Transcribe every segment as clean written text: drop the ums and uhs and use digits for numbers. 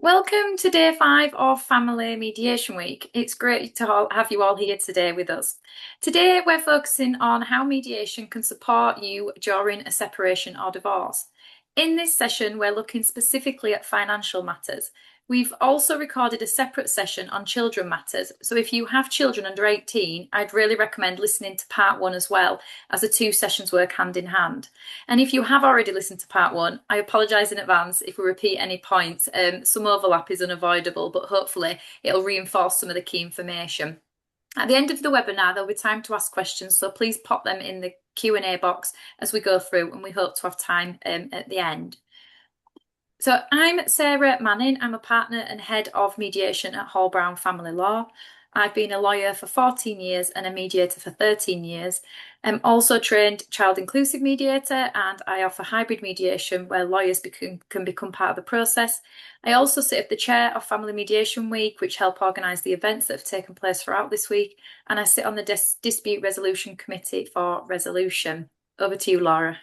Welcome to day 5 of Family Mediation Week. It's great to have you all here today with us. Today we're focusing on how mediation can support you during a separation or divorce. In this session, we're looking specifically at financial matters. We've also recorded a separate session on children matters, so if you have children under 18, I'd really recommend listening to part 1 as well, as the 2 sessions work hand in hand. And if you have already listened to part 1, I apologise in advance if we repeat any points. Some overlap is unavoidable, but hopefully it'll reinforce some of the key information. At the end of the webinar, there'll be time to ask questions, so please pop them in the Q&A box as we go through, and we hope to have time at the end. So I'm Sarah Manning. I'm a partner and head of mediation at Hall Brown Family Law. I've been a lawyer for 14 years and a mediator for 13 years. I'm also trained child inclusive mediator, and I offer hybrid mediation where lawyers can become part of the process. I also sit at the chair of Family Mediation Week, which help organise the events that have taken place throughout this week. And I sit on the Dispute Resolution Committee for Resolution. Over to you, Laura.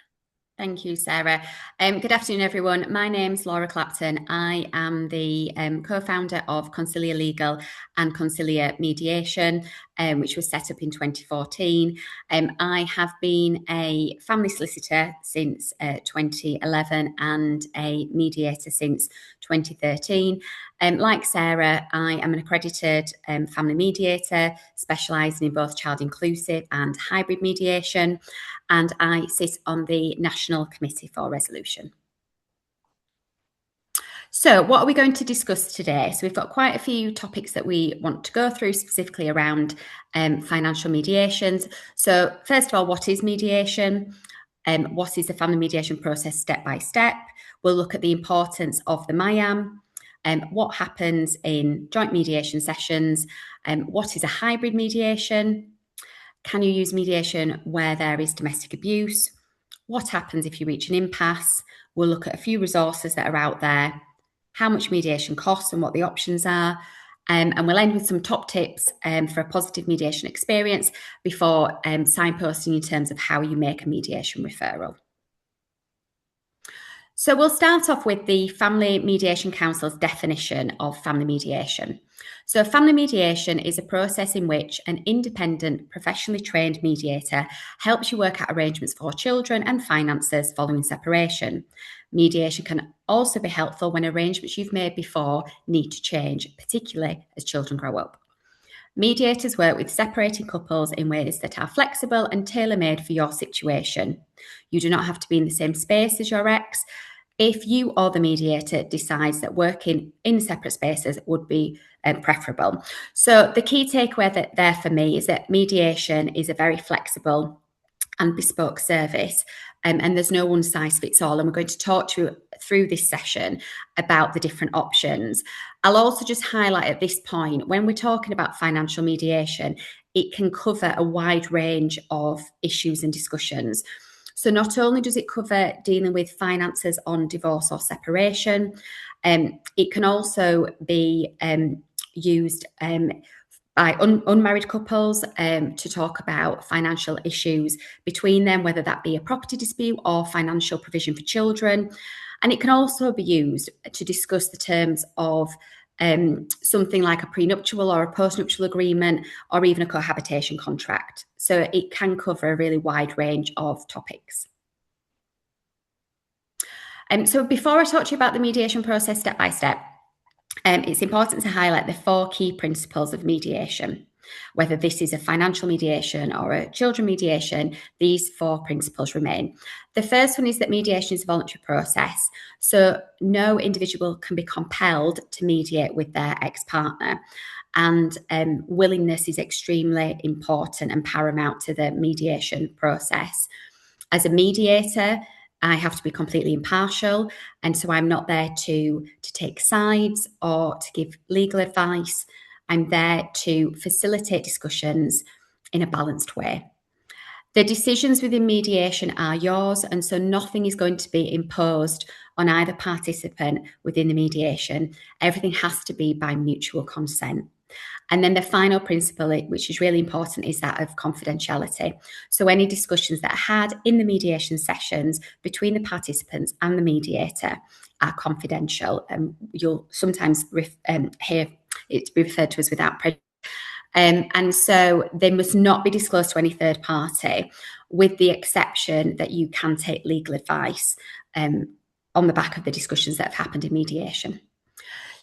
Thank you, Sarah. Good afternoon, everyone. My name's Laura Clapton. I am the co-founder of Concilia Legal and Concilia Mediation, which was set up in 2014. I have been a family solicitor since 2011 and a mediator since 2013. Like Sarah, I am an accredited family mediator, specialising in both child inclusive and hybrid mediation, and I sit on the National Committee for Resolution. So what are we going to discuss today? So we've got quite a few topics that we want to go through, specifically around financial mediations. So first of all, what is mediation? What is the family mediation process step by step? We'll look at the importance of the MIAM, what happens in joint mediation sessions, what is a hybrid mediation? Can you use mediation where there is domestic abuse? What happens if you reach an impasse? We'll look at a few resources that are out there, how much mediation costs and what the options are. And we'll end with some top tips for a positive mediation experience before signposting in terms of how you make a mediation referral. So we'll start off with the Family Mediation Council's definition of family mediation. So family mediation is a process in which an independent, professionally trained mediator helps you work out arrangements for children and finances following separation. Mediation can also be helpful when arrangements you've made before need to change, particularly as children grow up. Mediators work with separating couples in ways that are flexible and tailor-made for your situation. You do not have to be in the same space as your ex if you or the mediator decides that working in separate spaces would be preferable. So the key takeaway there for me is that mediation is a very flexible and bespoke service, and there's no one size fits all. And we're going to talk to you through this session about the different options. I'll also just highlight at this point, when we're talking about financial mediation, it can cover a wide range of issues and discussions. So not only does it cover dealing with finances on divorce or separation, it can also be used by unmarried couples to talk about financial issues between them, whether that be a property dispute or financial provision for children. And it can also be used to discuss the terms of something like a prenuptial or a postnuptial agreement, or even a cohabitation contract. So it can cover a really wide range of topics. So before I talk to you about the mediation process step by step, it's important to highlight the 4 key principles of mediation. Whether this is a financial mediation or a children mediation, these 4 principles remain. The first one is that mediation is a voluntary process, so no individual can be compelled to mediate with their ex-partner, and willingness is extremely important and paramount to the mediation process. As a mediator, I have to be completely impartial, and so I'm not there to take sides or to give legal advice. I'm there to facilitate discussions in a balanced way. The decisions within mediation are yours, and so nothing is going to be imposed on either participant within the mediation. Everything has to be by mutual consent. And then the final principle, which is really important, is that of confidentiality. So any discussions that are had in the mediation sessions between the participants and the mediator are confidential. You'll sometimes hear it referred to as without prejudice. And so they must not be disclosed to any third party, with the exception that you can take legal advice on the back of the discussions that have happened in mediation.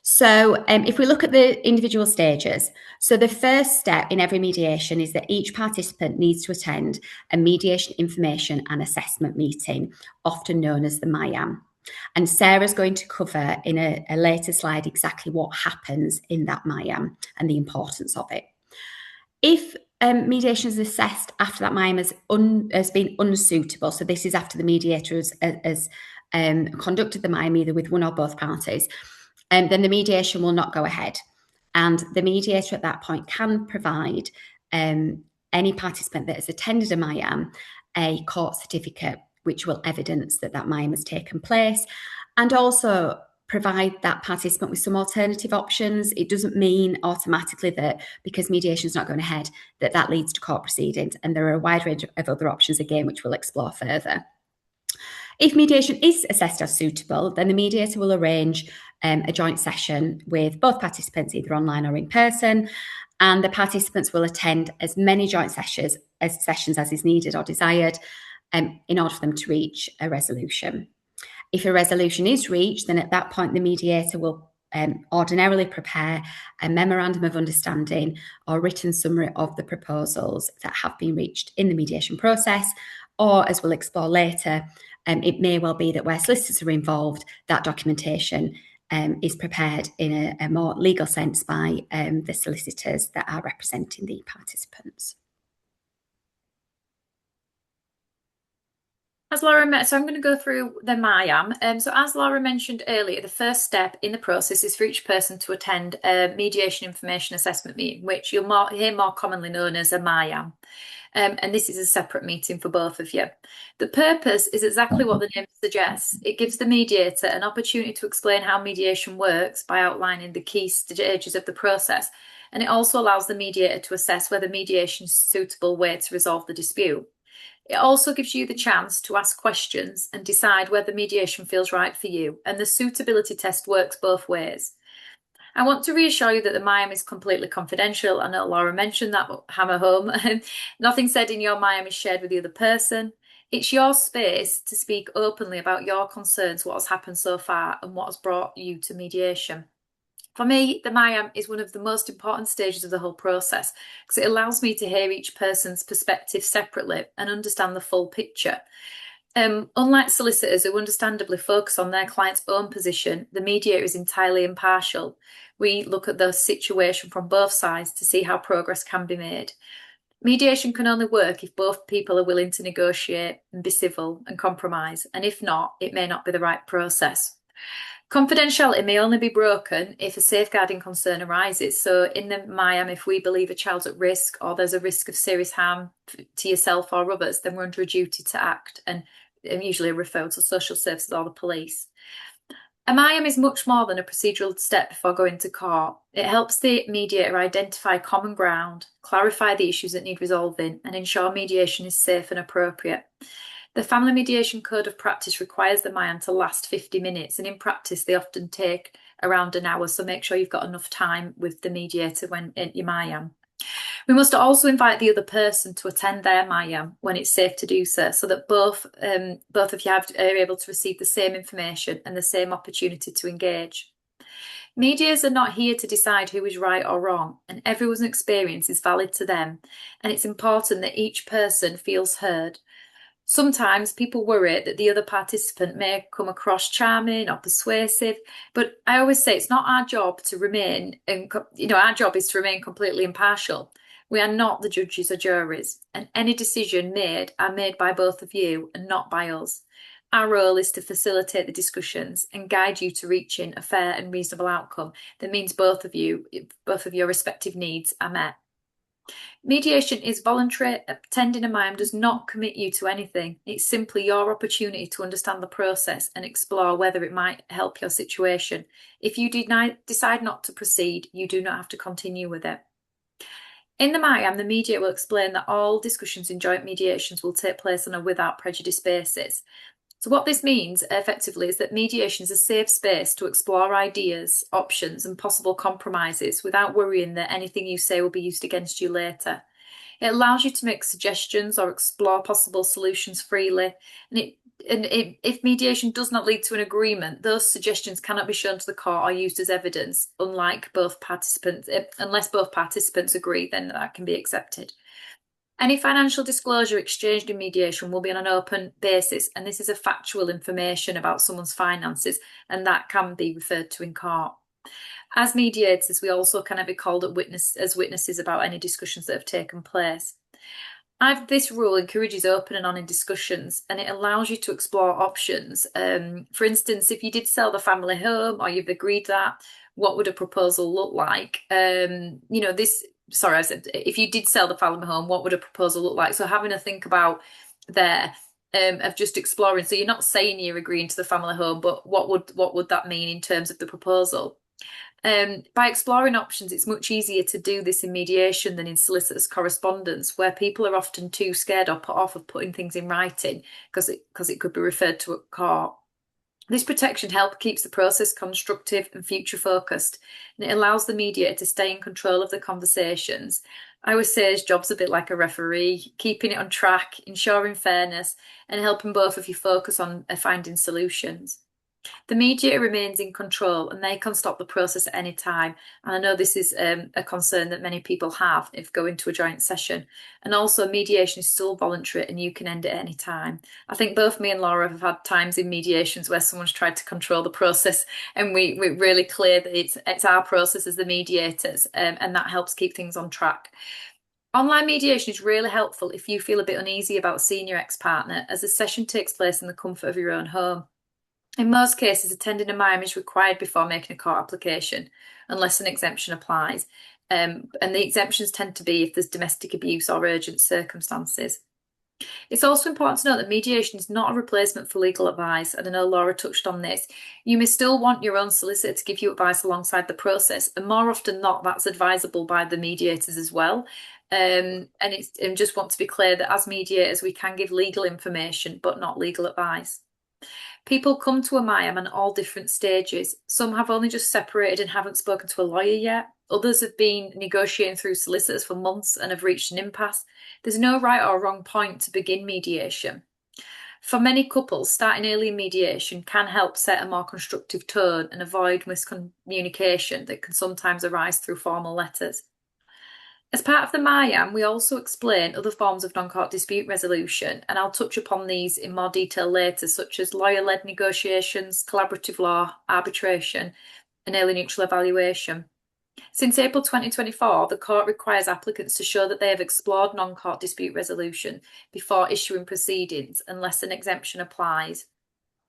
So if we look at the individual stages, so the first step in every mediation is that each participant needs to attend a mediation information and assessment meeting, often known as the MIAM. And Sarah's going to cover in a later slide exactly what happens in that MIAM and the importance of it. If mediation is assessed after that MIAM has been unsuitable, so this is after the mediator has conducted the MIAM either with one or both parties, then the mediation will not go ahead. And the mediator at that point can provide any participant that has attended a MIAM a court certificate, which will evidence that that MIAM has taken place, and also provide that participant with some alternative options. It doesn't mean automatically that because mediation is not going ahead, that leads to court proceedings. And there are a wide range of other options, again, which we'll explore further. If mediation is assessed as suitable, then the mediator will arrange a joint session with both participants, either online or in person, and the participants will attend as many joint sessions as is needed or desired in order for them to reach a resolution. If a resolution is reached, then at that point the mediator will ordinarily prepare a memorandum of understanding or written summary of the proposals that have been reached in the mediation process, or as we'll explore later, it may well be that where solicitors are involved, that documentation is prepared in a more legal sense by the solicitors that are representing the participants. As Laura, so I'm going to go through the MIAM. So as Laura mentioned earlier, the first step in the process is for each person to attend a mediation information assessment meeting, which you'll hear more commonly known as a MIAM. And this is a separate meeting for both of you. The purpose is exactly what the name suggests. It gives the mediator an opportunity to explain how mediation works by outlining the key stages of the process. And it also allows the mediator to assess whether mediation is a suitable way to resolve the dispute. It also gives you the chance to ask questions and decide whether mediation feels right for you, and the suitability test works both ways. I want to reassure you that the MIAM is completely confidential. I know Laura mentioned that, but hammer home. Nothing said in your MIAM is shared with the other person. It's your space to speak openly about your concerns, what has happened so far, and what has brought you to mediation. For me, the MIAM is one of the most important stages of the whole process because it allows me to hear each person's perspective separately and understand the full picture. Unlike solicitors who understandably focus on their client's own position, the mediator is entirely impartial. We look at the situation from both sides to see how progress can be made. Mediation can only work if both people are willing to negotiate and be civil and compromise, and if not, it may not be the right process. Confidentiality may only be broken if a safeguarding concern arises. So in the MIAM, if we believe a child's at risk or there's a risk of serious harm to yourself or others, then we're under a duty to act and usually referred to social services or the police. A MIAM is much more than a procedural step before going to court. It helps the mediator identify common ground, clarify the issues that need resolving, and ensure mediation is safe and appropriate. The Family Mediation Code of Practice requires the MIAM to last 50 minutes, and in practice they often take around an hour, so make sure you've got enough time with the mediator when in your MIAM. We must also invite the other person to attend their MIAM when it's safe to do so that both of you are able to receive the same information and the same opportunity to engage. Mediators are not here to decide who is right or wrong, and everyone's experience is valid to them, and it's important that each person feels heard. Sometimes people worry that the other participant may come across charming or persuasive, but I always say it's not our job to remain, our job is to remain completely impartial. We are not the judges or juries, and any decision made are made by both of you and not by us. Our role is to facilitate the discussions and guide you to reaching a fair and reasonable outcome that means both of your respective needs are met. Mediation is voluntary. Attending a MIAM does not commit you to anything. It's simply your opportunity to understand the process and explore whether it might help your situation. If you decide not to proceed, you do not have to continue with it. In the MIAM, the mediator will explain that all discussions in joint mediations will take place on a without prejudice basis. So what this means effectively is that mediation is a safe space to explore ideas, options, and possible compromises without worrying that anything you say will be used against you later. It allows you to make suggestions or explore possible solutions freely. If mediation does not lead to an agreement, those suggestions cannot be shown to the court or used as evidence, unless both participants agree, then that can be accepted. Any financial disclosure exchanged in mediation will be on an open basis, and this is a factual information about someone's finances, and that can be referred to in court. As mediators, we also can be called as witnesses about any discussions that have taken place. This rule encourages open and honest discussions, and it allows you to explore options. For instance, if you did sell the family home or you've agreed that, what would a proposal look like? I said if you did sell the family home, what would a proposal look like? So having a think about there of just exploring. So you're not saying you're agreeing to the family home, but what would that mean in terms of the proposal? By exploring options, it's much easier to do this in mediation than in solicitors' correspondence, where people are often too scared or put off of putting things in writing because it could be referred to at court. This protection keeps the process constructive and future focused, and it allows the mediator to stay in control of the conversations. I always say his job's a bit like a referee, keeping it on track, ensuring fairness, and helping both of you focus on finding solutions. The mediator remains in control and they can stop the process at any time. And I know this is a concern that many people have if going to a joint session. And also, mediation is still voluntary and you can end it at any time. I think both me and Laura have had times in mediations where someone's tried to control the process, and we're really clear that it's our process as the mediators, and that helps keep things on track. Online mediation is really helpful if you feel a bit uneasy about seeing your ex-partner, as the session takes place in the comfort of your own home. In most cases, attending a MIAM is required before making a court application, unless an exemption applies. And the exemptions tend to be if there's domestic abuse or urgent circumstances. It's also important to note that mediation is not a replacement for legal advice, and I know Laura touched on this. You may still want your own solicitor to give you advice alongside the process, and more often than not, that's advisable by the mediators as well. And just want to be clear that as mediators, we can give legal information, but not legal advice. People come to a MIAM at all different stages. Some have only just separated and haven't spoken to a lawyer yet. Others have been negotiating through solicitors for months and have reached an impasse. There's no right or wrong point to begin mediation. For many couples, starting early in mediation can help set a more constructive tone and avoid miscommunication that can sometimes arise through formal letters. As part of the MIAM, we also explain other forms of non-court dispute resolution, and I'll touch upon these in more detail later, such as lawyer-led negotiations, collaborative law, arbitration, and early neutral evaluation. Since April 2024, the court requires applicants to show that they have explored non-court dispute resolution before issuing proceedings, unless an exemption applies.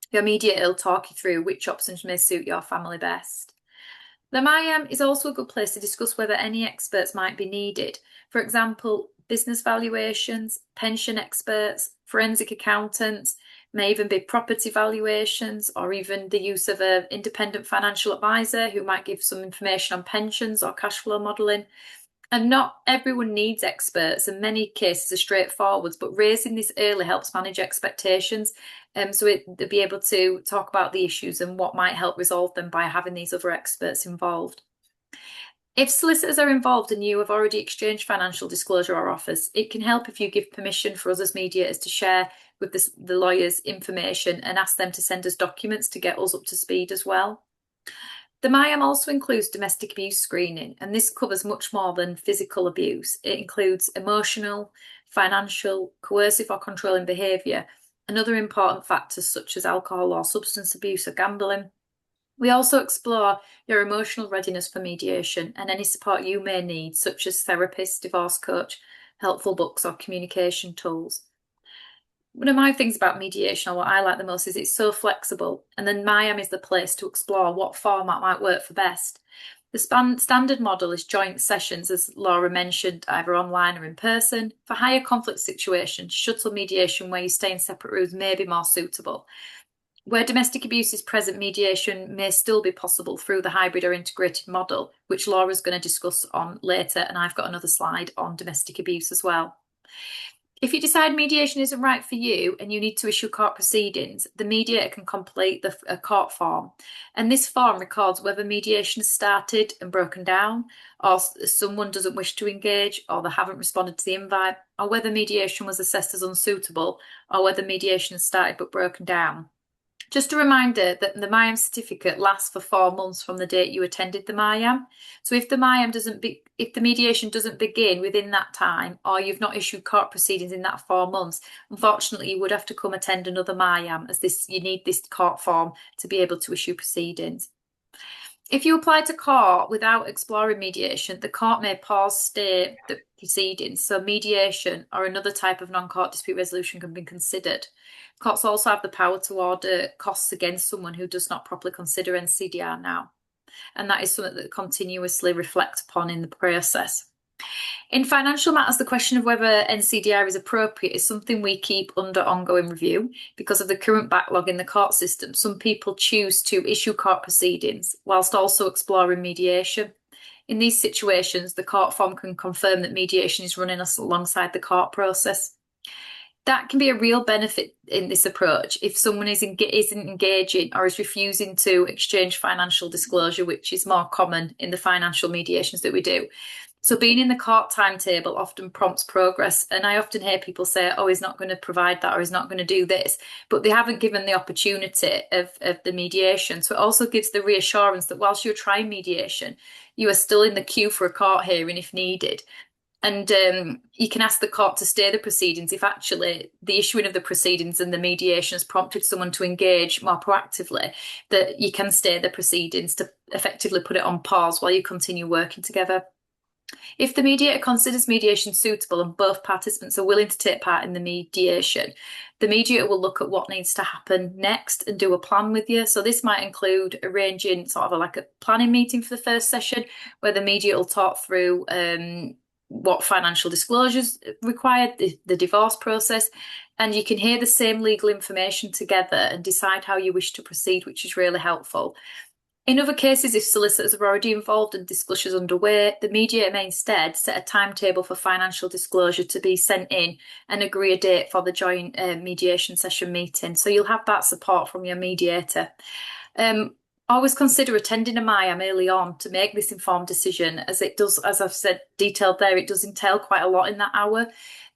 Your mediator will talk you through which options may suit your family best. The MIAM is also a good place to discuss whether any experts might be needed. For example, business valuations, pension experts, forensic accountants, may even be property valuations, or even the use of an independent financial advisor who might give some information on pensions or cash flow modelling. And not everyone needs experts, and many cases are straightforward, but raising this early helps manage expectations. So they'll be able to talk about the issues and what might help resolve them by having these other experts involved. If solicitors are involved and you have already exchanged financial disclosure or offers, it can help if you give permission for us as mediators to share with the lawyers information and ask them to send us documents to get us up to speed as well. The MIAM also includes domestic abuse screening, and this covers much more than physical abuse. It includes emotional, financial, coercive or controlling behaviour, and other important factors such as alcohol or substance abuse or gambling. We also explore your emotional readiness for mediation and any support you may need, such as therapists, divorce coach, helpful books or communication tools. One of my things about mediation, or what I like the most, is it's so flexible, and then MIAM is the place to explore what format might work for best. The standard model is joint sessions, as Laura mentioned, either online or in person. For higher conflict situations, shuttle mediation where you stay in separate rooms may be more suitable. Where domestic abuse is present, mediation may still be possible through the hybrid or integrated model, which Laura's going to discuss on later, and I've got another slide on domestic abuse as well. If you decide mediation isn't right for you and you need to issue court proceedings, the mediator can complete a court form. And this form records whether mediation has started and broken down, or someone doesn't wish to engage, or they haven't responded to the invite, or whether mediation was assessed as unsuitable, or whether mediation has started but broken down. Just a reminder that the MIAM certificate lasts for 4 months from the date you attended the MIAM. So if the mediation doesn't begin within that time, or you've not issued court proceedings in that 4 months, unfortunately you would have to come attend another MIAM, as you need this court form to be able to issue proceedings. If you apply to court without exploring mediation, the court may stay the proceedings, so mediation or another type of non-court dispute resolution can be considered. Courts also have the power to order costs against someone who does not properly consider NCDR now, and that is something that continuously reflect upon in the process. In financial matters, the question of whether NCDR is appropriate is something we keep under ongoing review. Because of the current backlog in the court system, some people choose to issue court proceedings whilst also exploring mediation. In these situations, the court form can confirm that mediation is running alongside the court process. That can be a real benefit in this approach if someone isn't engaging or is refusing to exchange financial disclosure, which is more common in the financial mediations that we do. So being in the court timetable often prompts progress, and I often hear people say, oh, he's not going to provide that or he's not going to do this, but they haven't given the opportunity of the mediation. So it also gives the reassurance that whilst you're trying mediation, you are still in the queue for a court hearing if needed. And you can ask the court to stay the proceedings if actually the issuing of the proceedings and the mediation has prompted someone to engage more proactively, that you can stay the proceedings to effectively put it on pause while you continue working together. If the mediator considers mediation suitable and both participants are willing to take part in the mediation, the mediator will look at what needs to happen next and do a plan with you. So this might include arranging sort of like a planning meeting for the first session where the mediator will talk through what financial disclosures required, the divorce process, and you can hear the same legal information together and decide how you wish to proceed, which is really helpful. In other cases, if solicitors are already involved and discussions underway, the mediator may instead set a timetable for financial disclosure to be sent in and agree a date for the joint mediation session meeting. So you'll have that support from your mediator. Always consider attending a MIAM early on to make this informed decision, as it does, as I've said, detailed there, it does entail quite a lot in that hour,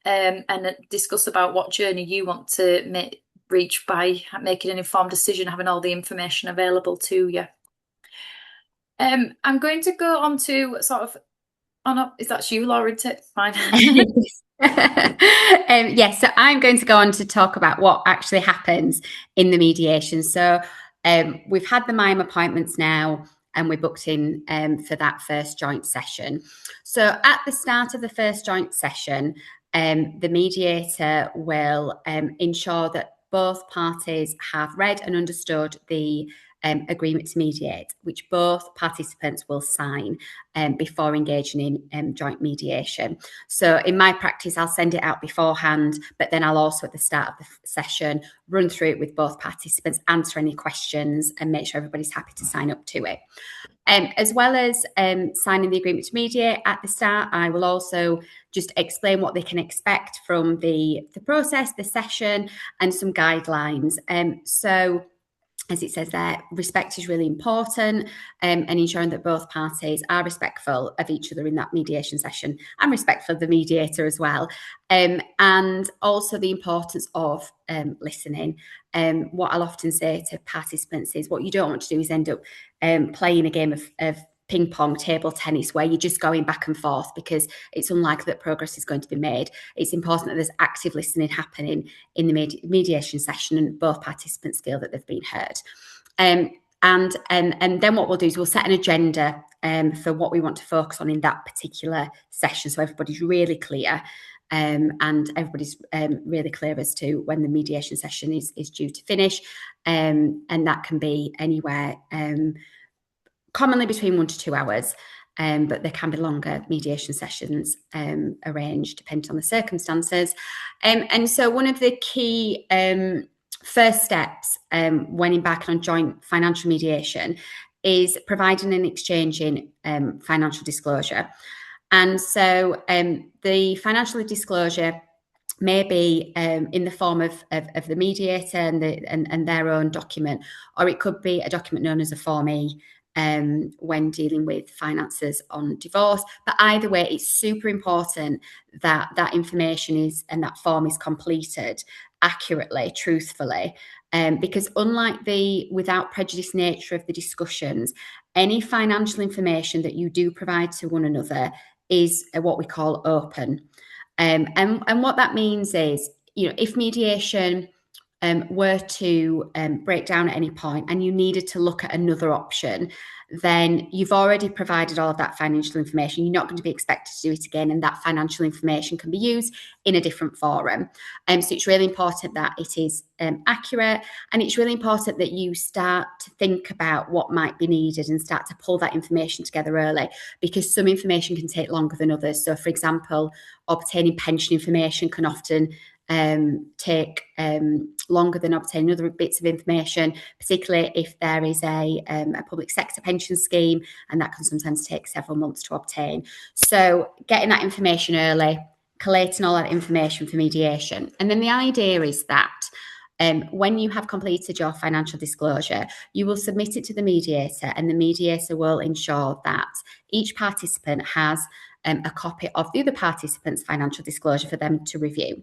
and discuss about what journey you want to reach by making an informed decision, having all the information available to you. I'm going to go on to sort of, is that you, Laura? Fine. Yes, so I'm going to go on to talk about what actually happens in the mediation. So we've had the MIAM appointments now, and we're booked in for that first joint session. So at the start of the first joint session, the mediator will ensure that both parties have read and understood the agreement to mediate, which both participants will sign before engaging in joint mediation. So in my practice, I'll send it out beforehand, but then I'll also at the start of the session run through it with both participants, answer any questions, and make sure everybody's happy to sign up to it. As well as signing the agreement to mediate at the start, I will also just explain what they can expect from the process, the session, and some guidelines. So as it says there, respect is really important, and ensuring that both parties are respectful of each other in that mediation session and respectful of the mediator as well. And also the importance of listening. What I'll often say to participants is what you don't want to do is end up playing a game of ping pong, table tennis, where you're just going back and forth, because it's unlikely that progress is going to be made. It's important that there's active listening happening in the mediation session and both participants feel that they've been heard. And then what we'll do is we'll set an agenda for what we want to focus on in that particular session, so everybody's really clear. And everybody's really clear as to when the mediation session is due to finish. And that can be anywhere commonly between 1 to 2 hours. But there can be longer mediation sessions arranged depending on the circumstances. And so one of the key first steps when embarking on joint financial mediation is providing and exchanging financial disclosure. And so the financial disclosure may be in the form of the mediator and their own document, or it could be a document known as a Form E when dealing with finances on divorce. But either way, it's super important that that information is and that form is completed accurately, truthfully, because unlike the without prejudice nature of the discussions, any financial information that you do provide to one another is what we call open. And what that means is, if mediation were to break down at any point and you needed to look at another option, then you've already provided all of that financial information. You're not going to be expected to do it again, and that financial information can be used in a different forum. So it's really important that it is accurate, and it's really important that you start to think about what might be needed and start to pull that information together early, because some information can take longer than others. So, for example, obtaining pension information can often take longer than obtaining other bits of information, particularly if there is a public sector pension scheme, and that can sometimes take several months to obtain. So getting that information early, collating all that information for mediation. And then the idea is that when you have completed your financial disclosure, you will submit it to the mediator, and the mediator will ensure that each participant has a copy of the other participant's financial disclosure for them to review.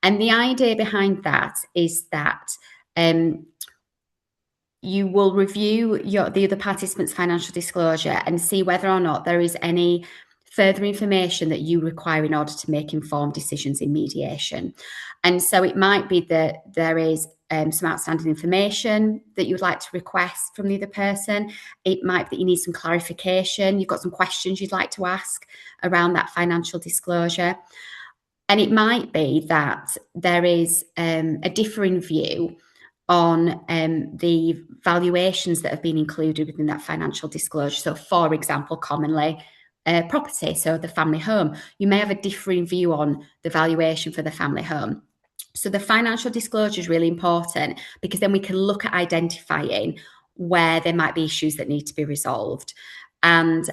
And the idea behind that is that you will review the other participant's financial disclosure and see whether or not there is any further information that you require in order to make informed decisions in mediation. And so it might be that there is some outstanding information that you would like to request from the other person. It might be that you need some clarification. You've got some questions you'd like to ask around that financial disclosure. And it might be that there is a differing view on the valuations that have been included within that financial disclosure. So, for example, commonly property, so the family home. You may have a differing view on the valuation for the family home. So the financial disclosure is really important, because then we can look at identifying where there might be issues that need to be resolved. And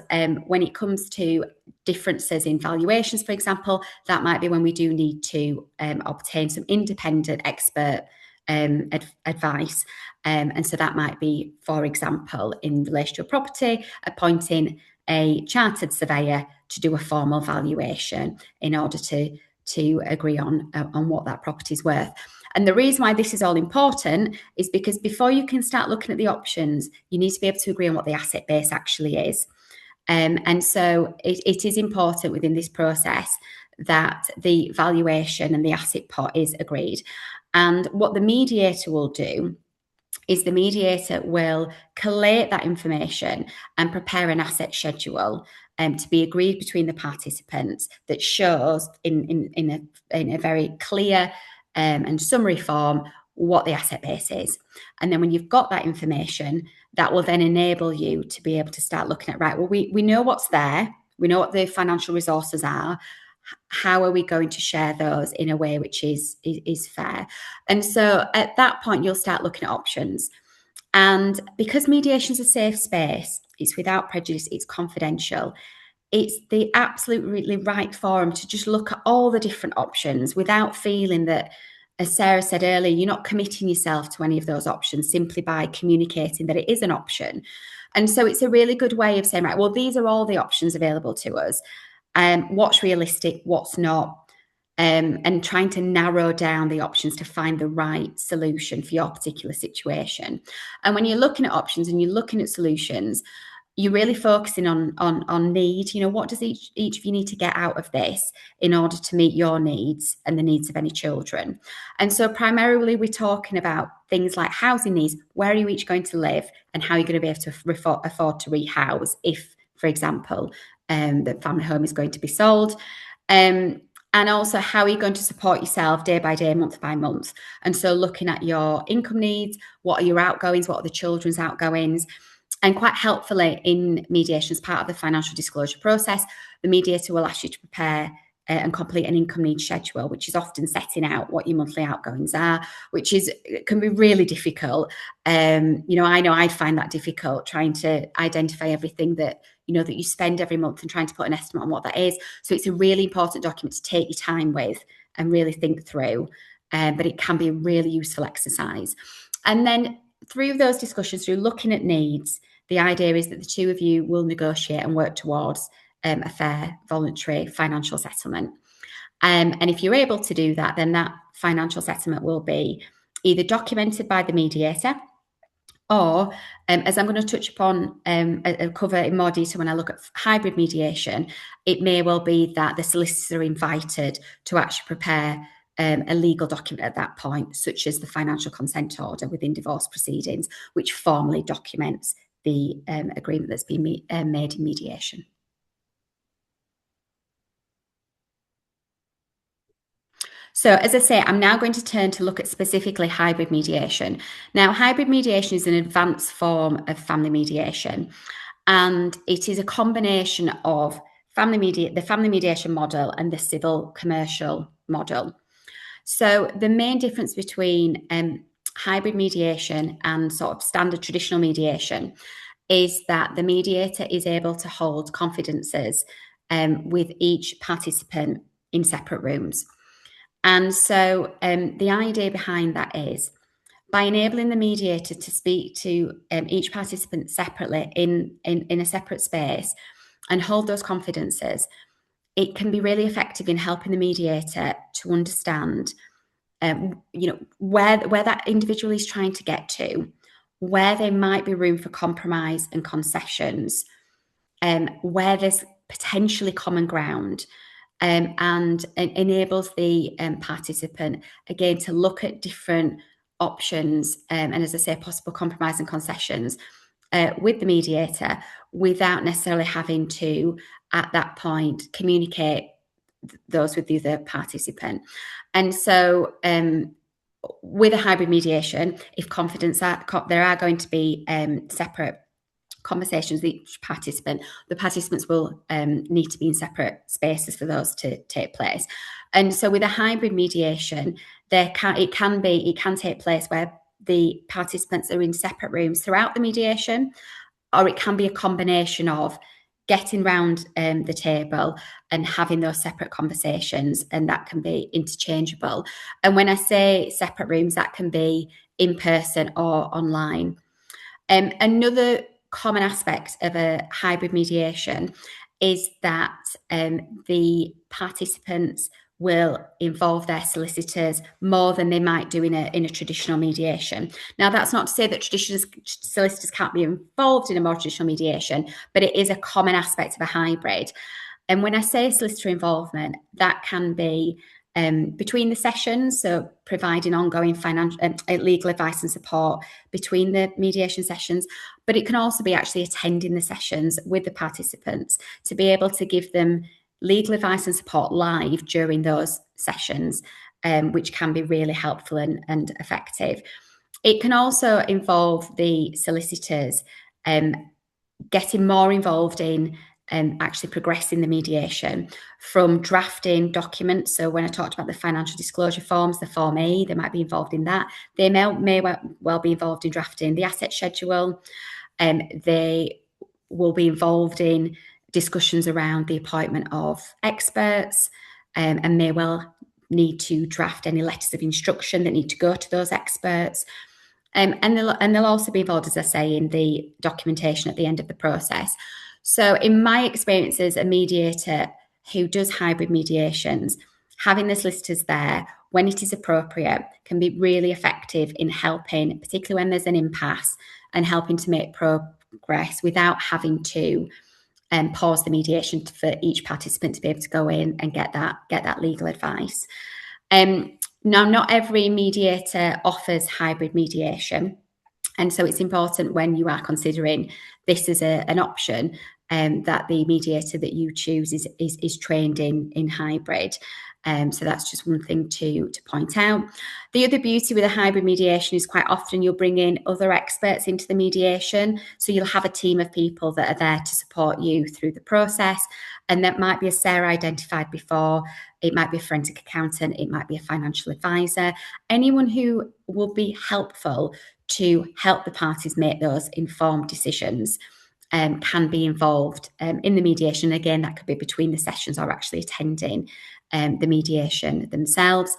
when it comes to differences in valuations, for example, that might be when we do need to obtain some independent expert advice. And so that might be, for example, in relation to a property, appointing a chartered surveyor to do a formal valuation in order to agree on what that property is worth. And the reason why this is all important is because before you can start looking at the options, you need to be able to agree on what the asset base actually is. And so it is important within this process that the valuation and the asset pot is agreed. And what the mediator will do is the mediator will collate that information and prepare an asset schedule to be agreed between the participants that shows in a very clear and summary form what the asset base is. And then when you've got that information, that will then enable you to be able to start looking at, right, well, we know what's there, we know what the financial resources are. How are we going to share those in a way which is fair? And so at that point, you'll start looking at options. And because mediation is a safe space, it's without prejudice, it's confidential, it's the absolutely right forum to just look at all the different options without feeling that, as Sarah said earlier, you're not committing yourself to any of those options simply by communicating that it is an option. And so it's a really good way of saying, right, well, these are all the options available to us. What's realistic, what's not, and trying to narrow down the options to find the right solution for your particular situation. And when you're looking at options and you're looking at solutions, you're really focusing on need. What does each of you need to get out of this in order to meet your needs and the needs of any children? And so primarily we're talking about things like housing needs. Where are you each going to live, and how are you going to be able to afford to rehouse if, for example, the family home is going to be sold? And also, how are you going to support yourself day by day, month by month? And so looking at your income needs, what are your outgoings, what are the children's outgoings? And quite helpfully in mediation, as part of the financial disclosure process, the mediator will ask you to prepare and complete an income needs schedule, which is often setting out what your monthly outgoings are, which can be really difficult. I know I find that difficult, trying to identify everything that you spend every month and trying to put an estimate on what that is. So it's a really important document to take your time with and really think through, but it can be a really useful exercise. And then through those discussions, through looking at needs, the idea is that the two of you will negotiate and work towards a fair voluntary financial settlement. And if you're able to do that, then that financial settlement will be either documented by the mediator, or as I'm going to touch upon and cover in more detail when I look at hybrid mediation, it may well be that the solicitors are invited to actually prepare a legal document at that point, such as the financial consent order within divorce proceedings, which formally documents the agreement that's been made in mediation. So as I say, I'm now going to turn to look at specifically hybrid mediation. Now, hybrid mediation is an advanced form of family mediation, and it is a combination of the family mediation model and the civil commercial model. So the main difference between hybrid mediation and sort of standard traditional mediation is that the mediator is able to hold confidences with each participant in separate rooms. And so the idea behind that is, by enabling the mediator to speak to each participant separately in a separate space and hold those confidences, it can be really effective in helping the mediator to understand where that individual is trying to get to, where there might be room for compromise and concessions, where there's potentially common ground, and enables the participant, again, to look at different options and, as I say, possible compromise and concessions with the mediator without necessarily having to, at that point, communicate those with the other participant. And so with a hybrid mediation, if there are going to be separate conversations with each participant, the participants will need to be in separate spaces for those to take place. And so with a hybrid mediation, it can take place where the participants are in separate rooms throughout the mediation, or it can be a combination of getting round the table and having those separate conversations, and that can be interchangeable. And when I say separate rooms, that can be in person or online. Another common aspect of a hybrid mediation is that the participants will involve their solicitors more than they might do in a traditional mediation. Now, that's not to say that traditional solicitors can't be involved in a more traditional mediation, but it is a common aspect of a hybrid. And when I say solicitor involvement, that can be between the sessions, so providing ongoing financial legal advice and support between the mediation sessions, but it can also be actually attending the sessions with the participants to be able to give them legal advice and support live during those sessions, which can be really helpful and effective. It can also involve the solicitors getting more involved in actually progressing the mediation from drafting documents. So when I talked about the financial disclosure forms, the Form A, they might be involved in that. They may well be involved in drafting the asset schedule. They will be involved in discussions around the appointment of experts, and may well need to draft any letters of instruction that need to go to those experts. And they'll also be involved, as I say, in the documentation at the end of the process. So in my experience as a mediator who does hybrid mediations, having the solicitors there when it is appropriate can be really effective in helping, particularly when there's an impasse, and helping to make progress without having to pause the mediation for each participant to be able to go in and get that legal advice. Now, not every mediator offers hybrid mediation. And so it's important when you are considering this as an option that the mediator that you choose is trained in hybrid. So that's just one thing to point out. The other beauty with a hybrid mediation is quite often you'll bring in other experts into the mediation. So you'll have a team of people that are there to support you through the process. And that might be, as Sarah identified before, it might be a forensic accountant, it might be a financial advisor, anyone who will be helpful to help the parties make those informed decisions. Can be involved in the mediation. Again, that could be between the sessions or actually attending the mediation themselves.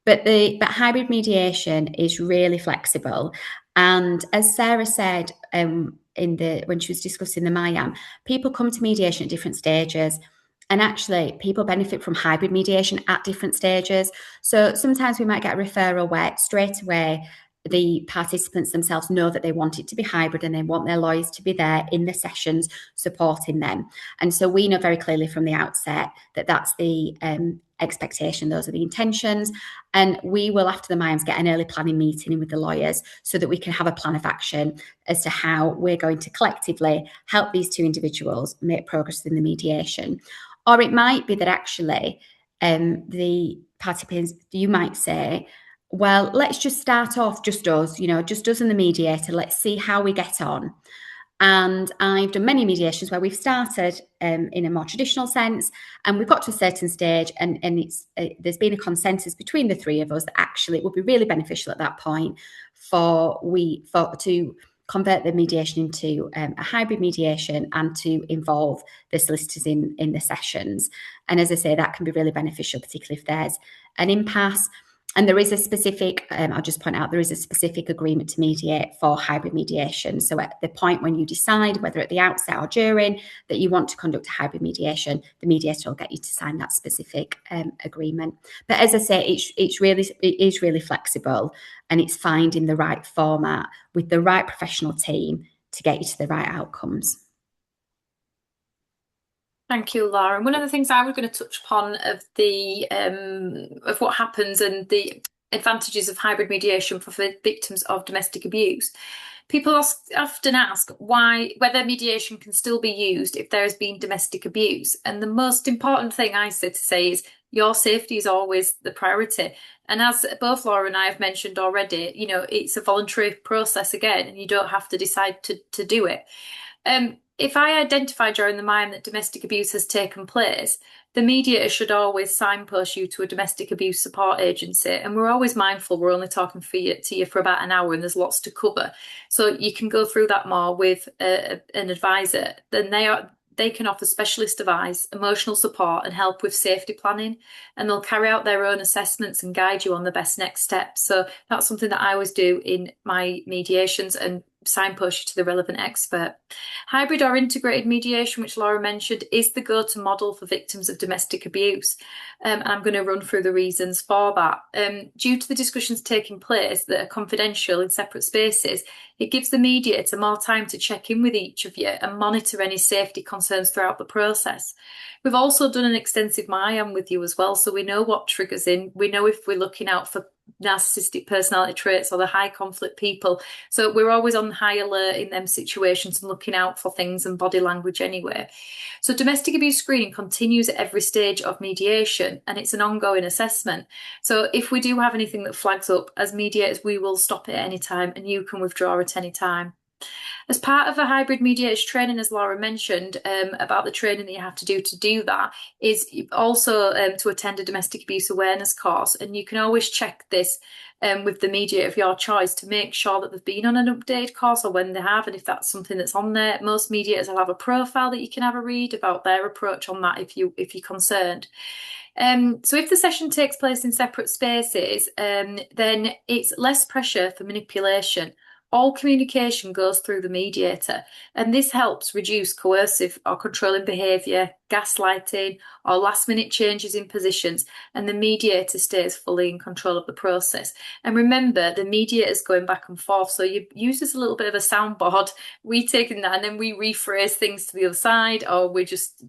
But hybrid mediation is really flexible. And as Sarah said when she was discussing the MIAM, people come to mediation at different stages. And actually, people benefit from hybrid mediation at different stages. So sometimes we might get a referral where straight away the participants themselves know that they want it to be hybrid and they want their lawyers to be there in the sessions supporting them. And so we know very clearly from the outset that that's the expectation, those are the intentions. And we will, after the MIAMS, get an early planning meeting with the lawyers so that we can have a plan of action as to how we're going to collectively help these two individuals make progress in the mediation. Or it might be that actually the participants, you might say, well, let's just start off just us, just us and the mediator. Let's see how we get on. And I've done many mediations where we've started in a more traditional sense, and we've got to a certain stage, and there's been a consensus between the three of us that actually it would be really beneficial at that point to convert the mediation into a hybrid mediation and to involve the solicitors in the sessions. And as I say, that can be really beneficial, particularly if there's an impasse. And there is a specific, I'll just point out, there is a specific agreement to mediate for hybrid mediation. So at the point when you decide, whether at the outset or during, that you want to conduct a hybrid mediation, the mediator will get you to sign that specific agreement. But as I say, it is really flexible, and it's finding the right format with the right professional team to get you to the right outcomes. Thank you, Laura. And one of the things I was going to touch upon of what happens and the advantages of hybrid mediation for victims of domestic abuse. People often ask whether mediation can still be used if there has been domestic abuse. And the most important thing I say is your safety is always the priority. And as both Laura and I have mentioned already, it's a voluntary process again, and you don't have to decide to do it. If I identify during the MIAM that domestic abuse has taken place, the mediator should always signpost you to a domestic abuse support agency. And we're always mindful we're only talking to you for about an hour and there's lots to cover. So you can go through that more with an advisor. Then they can offer specialist advice, emotional support, and help with safety planning. And they'll carry out their own assessments and guide you on the best next steps. So that's something that I always do in my mediations and signpost you to the relevant expert. Hybrid or integrated mediation, which Laura mentioned, is the go-to model for victims of domestic abuse. And I'm going to run through the reasons for that. Due to the discussions taking place that are confidential in separate spaces, it gives the mediator more time to check in with each of you and monitor any safety concerns throughout the process. We've also done an extensive MIAM with you as well, so we know what triggers in. We know if we're looking out for narcissistic personality traits or the high conflict people. So we're always on high alert in them situations and looking out for things and body language anyway. So domestic abuse screening continues at every stage of mediation, and it's an ongoing assessment. So if we do have anything that flags up, as mediators, we will stop it at any time, and you can withdraw at any time. As part of a hybrid mediators training, as Laura mentioned, about the training that you have to do that, is also to attend a domestic abuse awareness course. And you can always check this with the mediator of your choice to make sure that they've been on an updated course or when they have, and if that's something that's on there. Most mediators will have a profile that you can have a read about their approach on that if you're concerned. So if the session takes place in separate spaces, then it's less pressure for manipulation. All communication goes through the mediator, and this helps reduce coercive or controlling behaviour, gaslighting, or last-minute changes in positions, and the mediator stays fully in control of the process. And remember, the mediator's going back and forth, so you use this a little bit of a soundboard. We take in that and then we rephrase things to the other side, or we just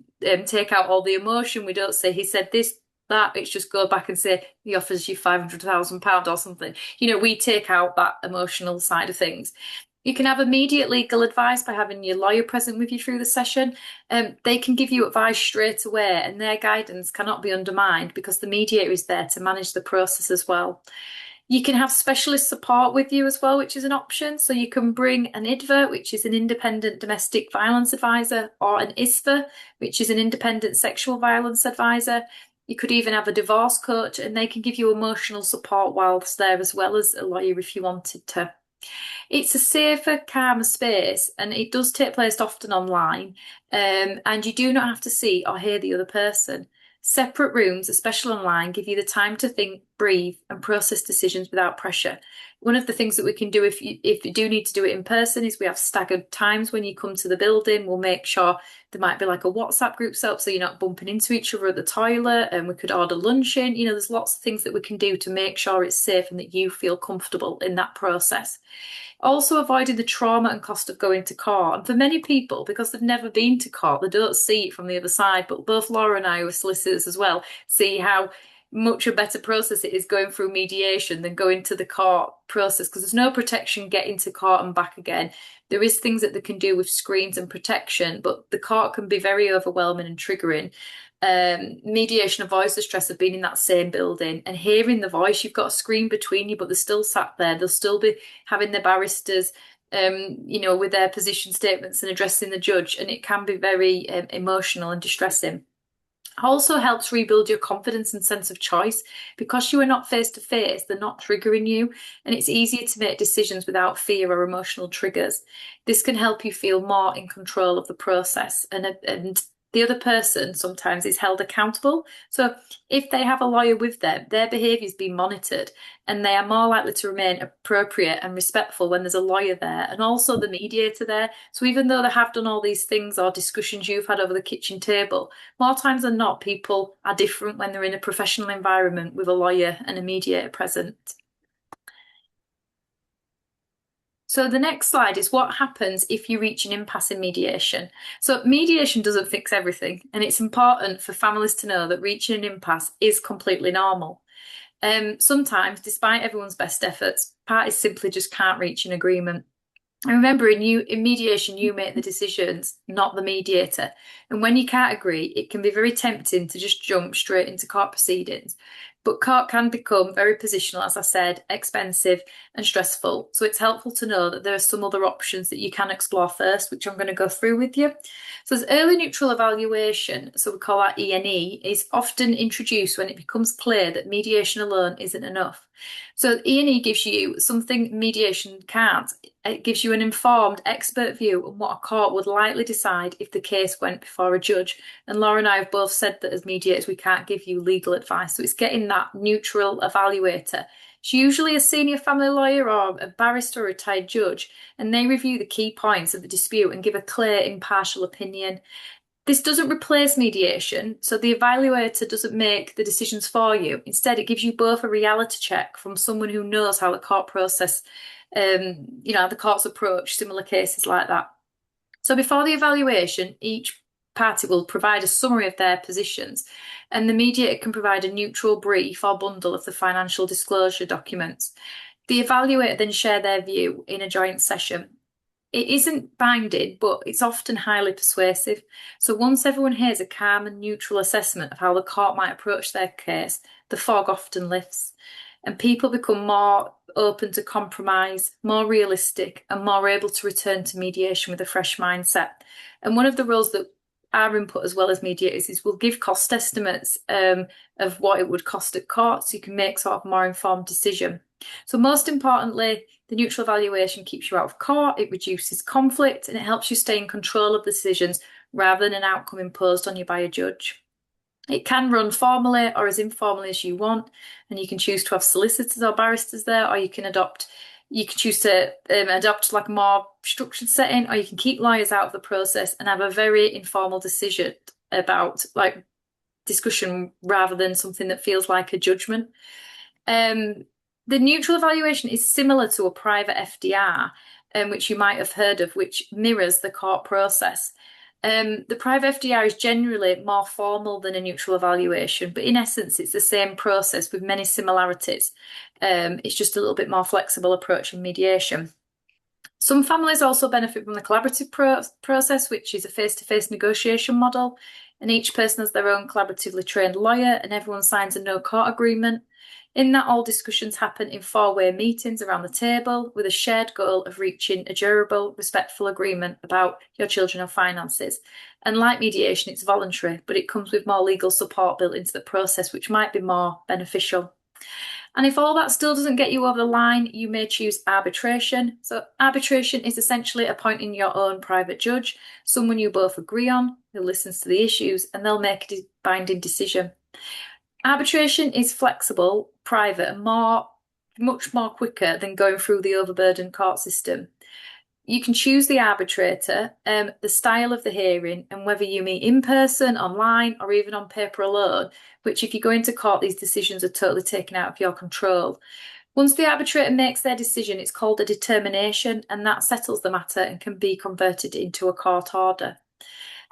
take out all the emotion. We don't say, he said this, that. It's just go back and say he offers you £500,000 or something. We take out that emotional side of things. You can have immediate legal advice by having your lawyer present with you through the session. They can give you advice straight away, and their guidance cannot be undermined because the mediator is there to manage the process as well. You can have specialist support with you as well, which is an option. So you can bring an IDVA, which is an independent domestic violence advisor, or an ISVA, which is an independent sexual violence advisor. You could even have a divorce coach, and they can give you emotional support whilst there, as well as a lawyer if you wanted to. It's a safer, calmer space, and it does take place often online. And you do not have to see or hear the other person. Separate rooms, especially online, give you the time to think, breathe, and process decisions without pressure. One of the things that we can do if you do need to do it in person is we have staggered times when you come to the building. We'll make sure there might be like a WhatsApp group set up so you're not bumping into each other at the toilet, and we could order lunch in. There's lots of things that we can do to make sure it's safe and that you feel comfortable in that process. Also, avoiding the trauma and cost of going to court. And for many people, because they've never been to court, they don't see it from the other side. But both Laura and I, who are solicitors as well, see how much a better process it is going through mediation than going to the court process, because there's no protection getting to court and back again. There is things that they can do with screens and protection, but the court can be very overwhelming and triggering. Mediation avoids the stress of being in that same building and hearing the voice. You've got a screen between you, but they're still sat there. They'll still be having their barristers, with their position statements and addressing the judge, and it can be very emotional and distressing. Also helps rebuild your confidence and sense of choice because you are not face to face, they're not triggering you, and it's easier to make decisions without fear or emotional triggers. This can help you feel more in control of the process, and the other person sometimes is held accountable. So if they have a lawyer with them, their behaviour is being monitored, and they are more likely to remain appropriate and respectful when there's a lawyer there and also the mediator there. So even though they have done all these things or discussions you've had over the kitchen table, more times than not, people are different when they're in a professional environment with a lawyer and a mediator present. So the next slide is what happens if you reach an impasse in mediation. So mediation doesn't fix everything, and it's important for families to know that reaching an impasse is completely normal. Sometimes, despite everyone's best efforts, parties simply just can't reach an agreement. And remember, in mediation, you make the decisions, not the mediator. And when you can't agree, it can be very tempting to just jump straight into court proceedings. But court can become very positional, as I said, expensive and stressful. So it's helpful to know that there are some other options that you can explore first, which I'm going to go through with you. So there's early neutral evaluation, so we call that E&E, is often introduced when it becomes clear that mediation alone isn't enough. So E&E gives you something mediation can't. It gives you an informed expert view on what a court would likely decide if the case went before a judge. And Laura and I have both said that as mediators, we can't give you legal advice. So it's getting that neutral evaluator. It's usually a senior family lawyer or a barrister or a retired judge, and they review the key points of the dispute and give a clear, impartial opinion. This doesn't replace mediation, so the evaluator doesn't make the decisions for you. Instead, it gives you both a reality check from someone who knows how the court process, the court's approach similar cases like that. So before the evaluation, each party will provide a summary of their positions, and the mediator can provide a neutral brief or bundle of the financial disclosure documents. The evaluator then share their view in a joint session. It isn't binding, but it's often highly persuasive. So once everyone hears a calm and neutral assessment of how the court might approach their case, the fog often lifts, and people become more open to compromise, more realistic, and more able to return to mediation with a fresh mindset. And one of the roles that our input as well as mediators is we'll give cost estimates of what it would cost at court so you can make sort of more informed decision. So most importantly, the neutral evaluation keeps you out of court, it reduces conflict, and it helps you stay in control of the decisions rather than an outcome imposed on you by a judge. It can run formally or as informally as you want, and you can choose to have solicitors or barristers there, or you can choose to adopt like a more structured setting, or you can keep lawyers out of the process and have a very informal decision about like discussion rather than something that feels like a judgment. The neutral evaluation is similar to a private FDR, which you might have heard of, which mirrors the court process. The private FDR is generally more formal than a neutral evaluation, but in essence, it's the same process with many similarities. It's just a little bit more flexible approach in mediation. Some families also benefit from the collaborative process, which is a face-to-face negotiation model, and each person has their own collaboratively trained lawyer and everyone signs a no-court agreement. In that, all discussions happen in four-way meetings around the table with a shared goal of reaching a durable, respectful agreement about your children and finances. And like mediation, it's voluntary, but it comes with more legal support built into the process, which might be more beneficial. And if all that still doesn't get you over the line, you may choose arbitration. So arbitration is essentially appointing your own private judge, someone you both agree on, who listens to the issues, and they'll make a binding decision. Arbitration is flexible, private, and much more quicker than going through the overburdened court system. You can choose the arbitrator, the style of the hearing, and whether you meet in person, online, or even on paper alone, which if you go into court, these decisions are totally taken out of your control. Once the arbitrator makes their decision, it's called a determination, and that settles the matter and can be converted into a court order.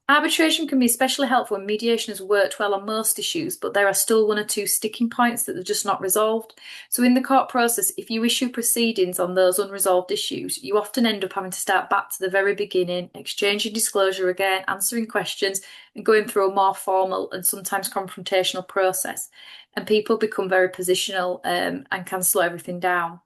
Arbitration can be especially helpful when mediation has worked well on most issues, but there are still one or two sticking points that are just not resolved. So in the court process, if you issue proceedings on those unresolved issues, you often end up having to start back to the very beginning, exchanging disclosure again, answering questions, and going through a more formal and sometimes confrontational process. And people become very positional and can slow everything down.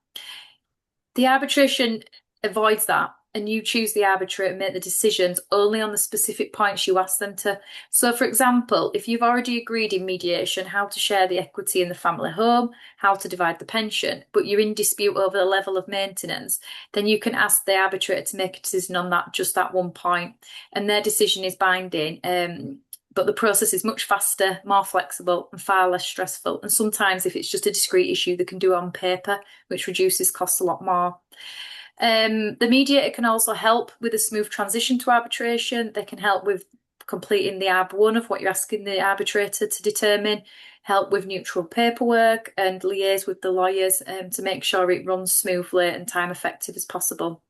The arbitration avoids that, and you choose the arbitrator and make the decisions only on the specific points you ask them to. So, for example, if you've already agreed in mediation how to share the equity in the family home, how to divide the pension, but you're in dispute over the level of maintenance, then you can ask the arbitrator to make a decision on that, just that one point, and their decision is binding. But the process is much faster, more flexible, and far less stressful. And sometimes, if it's just a discrete issue, they can do it on paper, which reduces costs a lot more. The mediator can also help with a smooth transition to arbitration. They can help with completing the ARB1 of what you're asking the arbitrator to determine, help with neutral paperwork, and liaise with the lawyers to make sure it runs smoothly and time effective as possible.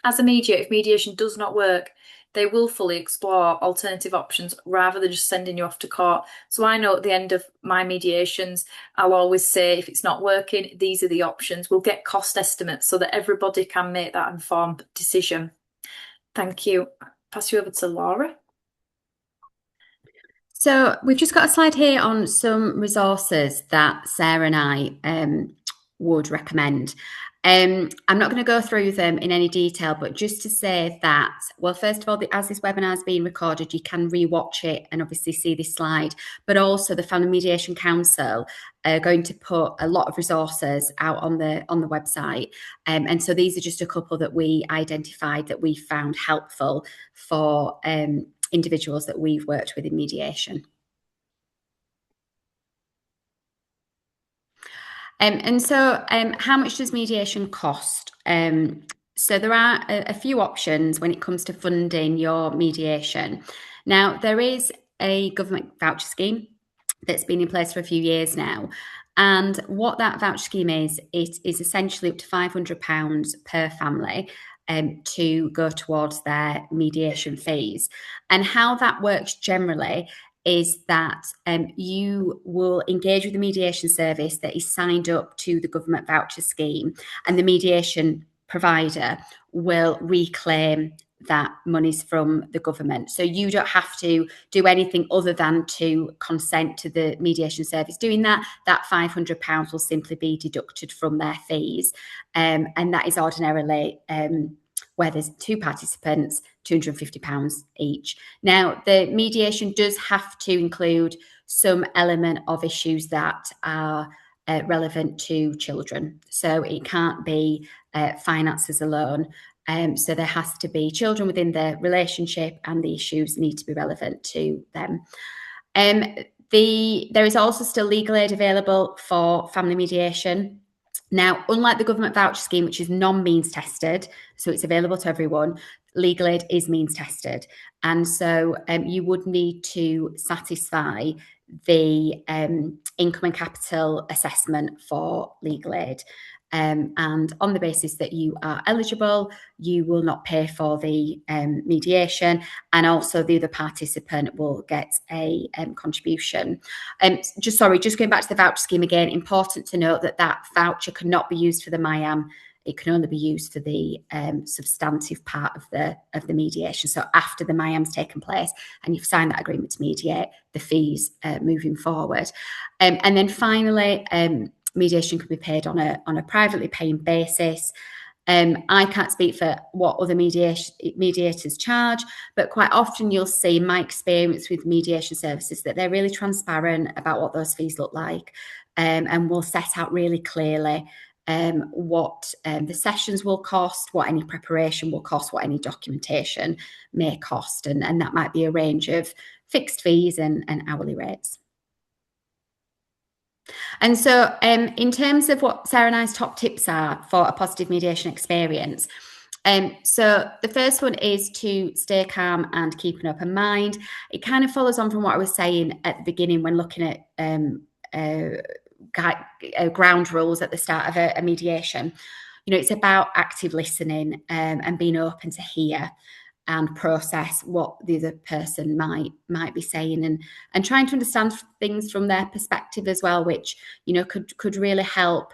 As a mediator, if mediation does not work, they will fully explore alternative options rather than just sending you off to court. So I know at the end of my mediations, I'll always say, if it's not working, these are the options. We'll get cost estimates so that everybody can make that informed decision. Thank you. Pass you over to Laura. So we've just got a slide here on some resources that Sarah and I would recommend. I'm not going to go through them in any detail, but just to say that, well, first of all, as this webinar is being recorded, you can re-watch it and obviously see this slide, but also the Family Mediation Council are going to put a lot of resources out on the website. And so these are just a couple that we identified that we found helpful for individuals that we've worked with in mediation. And so how much does mediation cost? So there are a few options when it comes to funding your mediation. Now, there is a government voucher scheme that's been in place for a few years now. And what that voucher scheme is, it is essentially up to £500 per family to go towards their mediation fees. And how that works generally is that you will engage with the mediation service that is signed up to the government voucher scheme, and the mediation provider will reclaim that monies from the government. So you don't have to do anything other than to consent to the mediation service doing that. That £500 will simply be deducted from their fees. And that is ordinarily where there's two participants, £250 each. Now, the mediation does have to include some element of issues that are relevant to children. So it can't be finances alone. So there has to be children within the relationship, and the issues need to be relevant to them. There is also still legal aid available for family mediation. Now, unlike the government voucher scheme, which is non-means tested, so it's available to everyone, legal aid is means tested. And so you would need to satisfy the income and capital assessment for legal aid. And on the basis that you are eligible, you will not pay for the mediation, and also the other participant will get a contribution. Just going back to the voucher scheme again, important to note that that voucher cannot be used for the MIAM it can only be used for the substantive part of the mediation. So after the MIAM's taken place and you've signed that agreement to mediate, the fees moving forward. And then finally, mediation can be paid on a privately paying basis. I can't speak for what other mediators charge, but quite often you'll see, in my experience with mediation services, that they're really transparent about what those fees look like, and will set out really clearly what the sessions will cost, what any preparation will cost, what any documentation may cost, and that might be a range of fixed fees and hourly rates. And so in terms of what Sarah and I's top tips are for a positive mediation experience, so the first one is to stay calm and keep an open mind. It kind of follows on from what I was saying at the beginning when looking at ground rules at the start of a mediation. You know, it's about active listening and being open to hear and process what the other person might be saying, and trying to understand things from their perspective as well, which, you know, could really help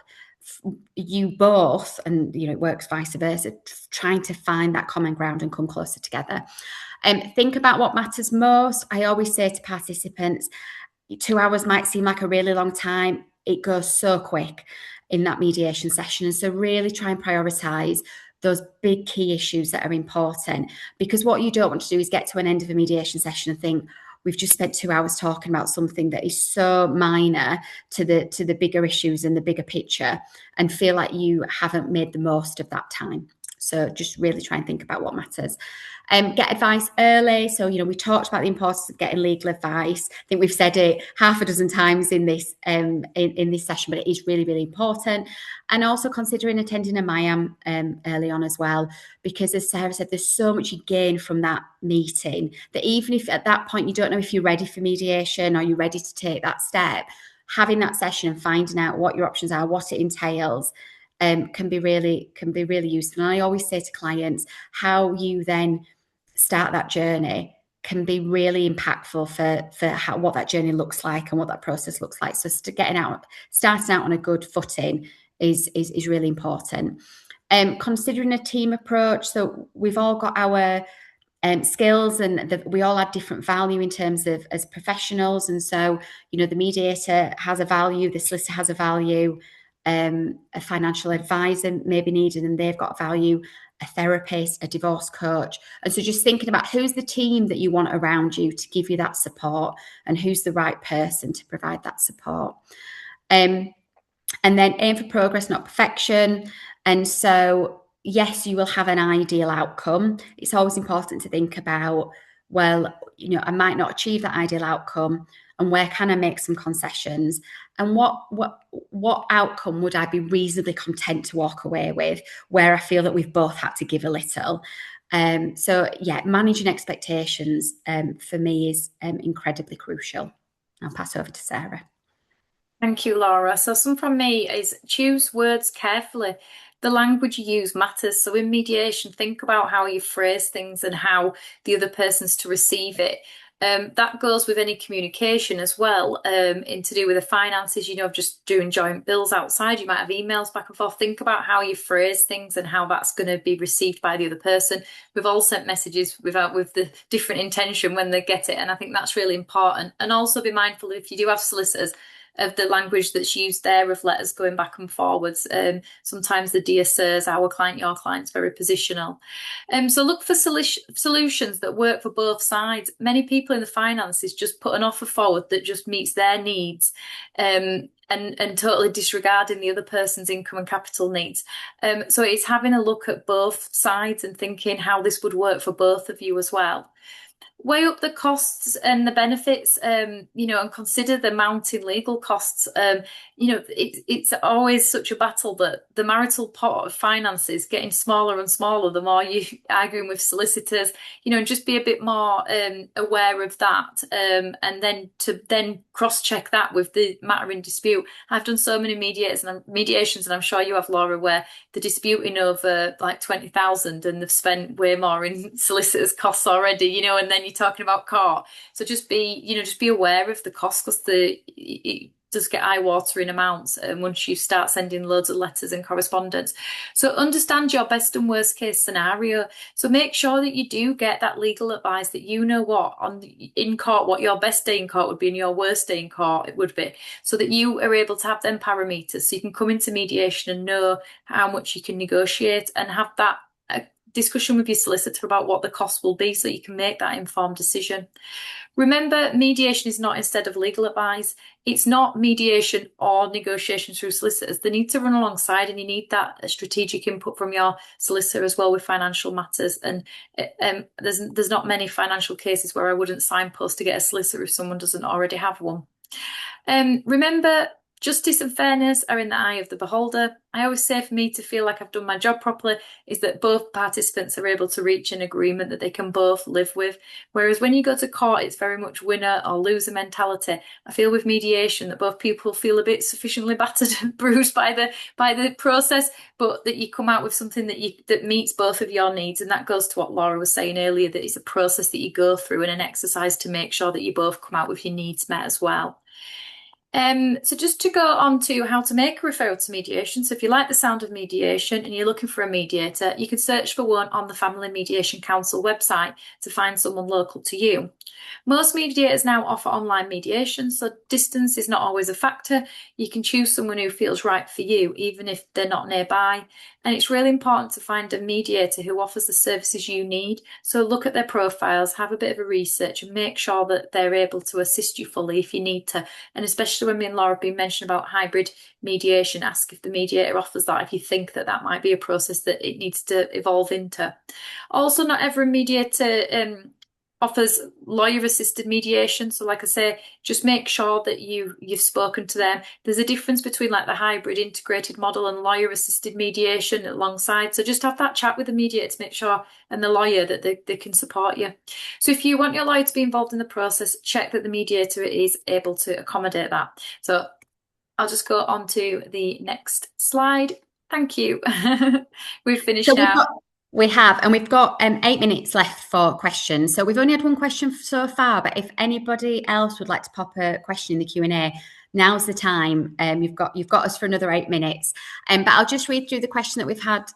you both, and, you know, it works vice versa, trying to find that common ground and come closer together. Think about what matters most. I always say to participants, 2 hours might seem like a really long time. It goes so quick in that mediation session. And so really try and prioritize those big key issues that are important, because what you don't want to do is get to an end of a mediation session and think, we've just spent 2 hours talking about something that is so minor to the bigger issues and the bigger picture, and feel like you haven't made the most of that time. So just really try and think about what matters. Get advice early. So, you know, we talked about the importance of getting legal advice. I think we've said it half a dozen times in this in this session, but it is really, really important. And also considering attending a MIAM early on as well, because as Sarah said, there's so much you gain from that meeting that even if at that point you don't know if you're ready for mediation or you're ready to take that step, having that session and finding out what your options are, what it entails, can be really useful. And I always say to clients, how you then start that journey can be really impactful for what that journey looks like and what that process looks like. So starting out on a good footing is really important. Considering a team approach. So we've all got our skills, and we all add different value in terms of as professionals. And so, you know, the mediator has a value, the solicitor has a value, a financial advisor may be needed and they've got value, a therapist, a divorce coach. And so just thinking about who's the team that you want around you to give you that support, and who's the right person to provide that support. And then aim for progress, not perfection. And so, yes, you will have an ideal outcome. It's always important to think about, well, you know, I might not achieve that ideal outcome, and where can I make some concessions, and what outcome would I be reasonably content to walk away with, where I feel that we've both had to give a little. So yeah, managing expectations for me is incredibly crucial. I'll pass over to Sarah. Thank you, Laura. So some from me is choose words carefully. The language you use matters. So in mediation, think about how you phrase things and how the other person's to receive it. That goes with any communication as well, in to do with the finances, you know, just doing joint bills outside. You might have emails back and forth. Think about how you phrase things and how that's going to be received by the other person. We've all sent messages with the different intention when they get it. And I think that's really important. And also be mindful, if you do have solicitors, of the language that's used there, of letters going back and forwards. Sometimes the dear sirs, our client, your client's very positional. So look for solutions that work for both sides. Many people in the finances just put an offer forward that just meets their needs, and totally disregarding the other person's income and capital needs. So it's having a look at both sides and thinking how this would work for both of you as well. Weigh up the costs and the benefits, you know, and consider the mounting legal costs. You know, it's always such a battle that the marital pot of finances getting smaller and smaller the more you arguing with solicitors, you know, and just be a bit more aware of that, and then to cross-check that with the matter in dispute. I've done so many mediations, and I'm sure you have, Laura, where they're disputing over like 20,000 and they've spent way more in solicitors' costs already, you know, and then you're talking about court. So just be aware of the costs, because does get eye-watering amounts once you start sending loads of letters and correspondence. So understand your best and worst case scenario. So make sure that you do get that legal advice, that you know what in court, what your best day in court would be and your worst day in court it would be, so that you are able to have them parameters so you can come into mediation and know how much you can negotiate and have that discussion with your solicitor about what the cost will be so you can make that informed decision. Remember, mediation is not instead of legal advice. It's not mediation or negotiation through solicitors. They need to run alongside, and you need that strategic input from your solicitor as well with financial matters. And there's not many financial cases where I wouldn't signpost to get a solicitor if someone doesn't already have one. Remember, justice and fairness are in the eye of the beholder. I always say for me to feel like I've done my job properly is that both participants are able to reach an agreement that they can both live with. Whereas when you go to court, it's very much winner or loser mentality. I feel with mediation that both people feel a bit sufficiently battered and bruised by the process, but that you come out with something that meets both of your needs. And that goes to what Laura was saying earlier, that it's a process that you go through and an exercise to make sure that you both come out with your needs met as well. So just to go on to how to make a referral to mediation. So if you like the sound of mediation and you're looking for a mediator, you can search for one on the Family Mediation Council website to find someone local to you. Most mediators now offer online mediation, so distance is not always a factor. You can choose someone who feels right for you, even if they're not nearby. And it's really important to find a mediator who offers the services you need. So look at their profiles, have a bit of a research, and make sure that they're able to assist you fully if you need to. And especially when me and Laura have been mentioning about hybrid mediation, ask if the mediator offers that, if you think that that might be a process that it needs to evolve into. Also, not every mediator offers lawyer-assisted mediation. So like I say, just make sure that you've spoken to them. There's a difference between like the hybrid integrated model and lawyer-assisted mediation alongside. So just have that chat with the mediator to make sure, and the lawyer, that they can support you. So if you want your lawyer to be involved in the process, check that the mediator is able to accommodate that. So I'll just go on to the next slide. Thank you. We've finished now. We have, and we've got 8 minutes left for questions. So we've only had one question so far, but if anybody else would like to pop a question in the Q&A, now's the time. You've got us for another 8 minutes. But I'll just read through the question that we've had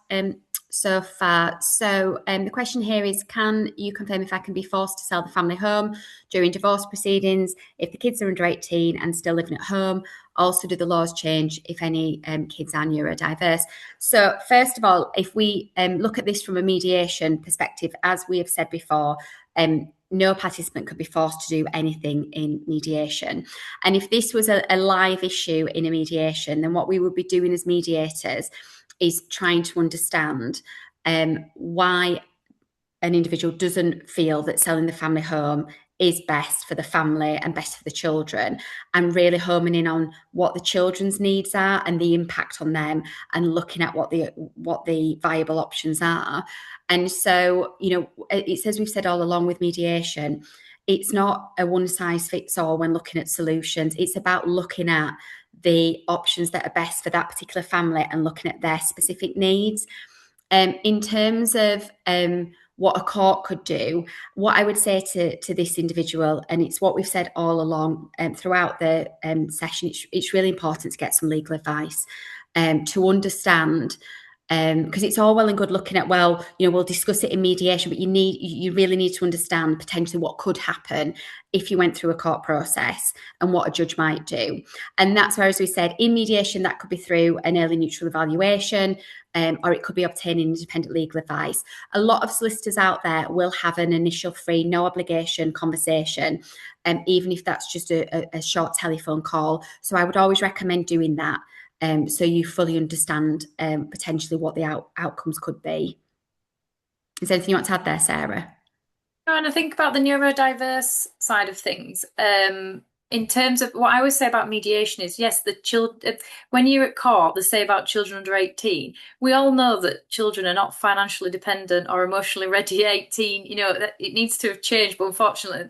so far. So the question here is, can you confirm if I can be forced to sell the family home during divorce proceedings if the kids are under 18 and still living at home? Also, do the laws change if any kids are neurodiverse? So first of all, if we look at this from a mediation perspective, as we have said before, no participant could be forced to do anything in mediation. And if this was a live issue in a mediation, then what we would be doing as mediators is trying to understand why an individual doesn't feel that selling the family home is best for the family and best for the children, and really homing in on what the children's needs are and the impact on them, and looking at what the viable options are. And so, it's as we've said all along with mediation, it's not a one size fits all when looking at solutions. It's about looking at the options that are best for that particular family and looking at their specific needs. In terms of what a court could do, what I would say to this individual, and it's what we've said all along throughout the session, it's really important to get some legal advice to understand, because it's all well and good looking at, well, we'll discuss it in mediation, but you really need to understand potentially what could happen if you went through a court process and what a judge might do. And that's where, as we said, in mediation, that could be through an early neutral evaluation, or it could be obtaining independent legal advice. A lot of solicitors out there will have an initial free, no obligation conversation, even if that's just a short telephone call. So I would always recommend doing that, so you fully understand potentially what the outcomes could be. Is there anything you want to add there, Sarah? No, and I think about the neurodiverse side of things. In terms of what I always say about mediation is, yes, the children, when you're at court, they say about children under 18, we all know that children are not financially dependent or emotionally ready at 18. It needs to have changed, but unfortunately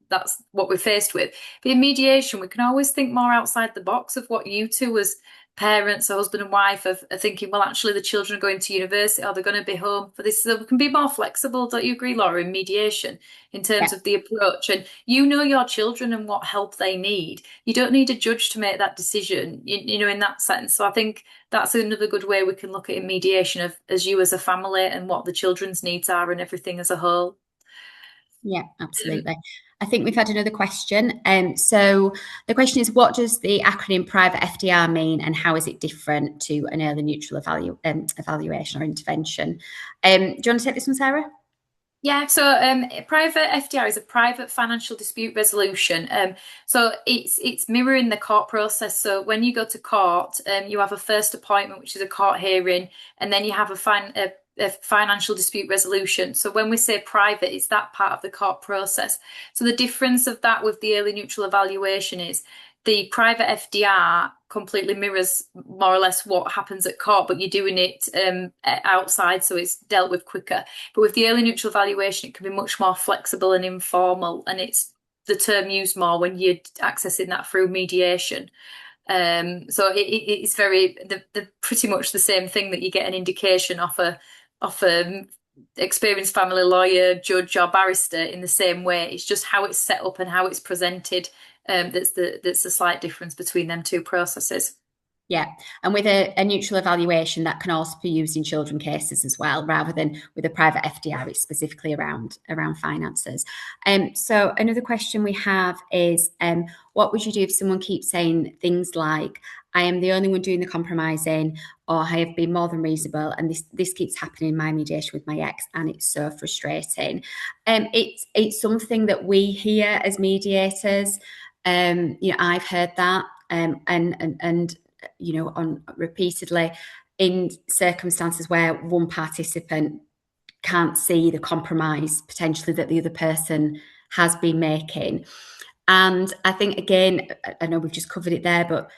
that's what we're faced with. But in mediation, we can always think more outside the box of what you two as parents, a husband and wife, are thinking, well, actually, the children are going to university or they're going to be home for this. So we can be more flexible, don't you agree, Laura, in mediation in terms Yeah. of the approach? And you know your children and what help they need. You don't need a judge to make that decision, in that sense. So I think that's another good way we can look at in mediation of as you as a family and what the children's needs are and everything as a whole. Yeah, absolutely. I think we've had another question. So the question is, what does the acronym private FDR mean, and how is it different to an early neutral evaluation or intervention? Do you want to take this one, Sarah? Yeah, so private FDR is a private financial dispute resolution. So it's mirroring the court process. So when you go to court, you have a first appointment, which is a court hearing, and then you have a financial dispute resolution. So when we say private, it's that part of the court process. So the difference of that with the early neutral evaluation is the private FDR completely mirrors more or less what happens at court, but you're doing it outside, so it's dealt with quicker. But with the early neutral evaluation, it can be much more flexible and informal, and it's the term used more when you're accessing that through mediation. So it's the pretty much the same thing that you get an indication off a experienced family lawyer, judge, or barrister in the same way. It's just how it's set up and how it's presented. That's the slight difference between them two processes. Yeah, and with a neutral evaluation, that can also be used in children cases as well, rather than with a private FDR, it's specifically around finances. So another question we have is, what would you do if someone keeps saying things like, "I am the only one doing the compromising," or "I have been more than reasonable, and this keeps happening in my mediation with my ex, and it's so frustrating." It's something that we hear as mediators. I've heard that, and on repeatedly in circumstances where one participant can't see the compromise potentially that the other person has been making. And I think, again, I know we've just covered it there, but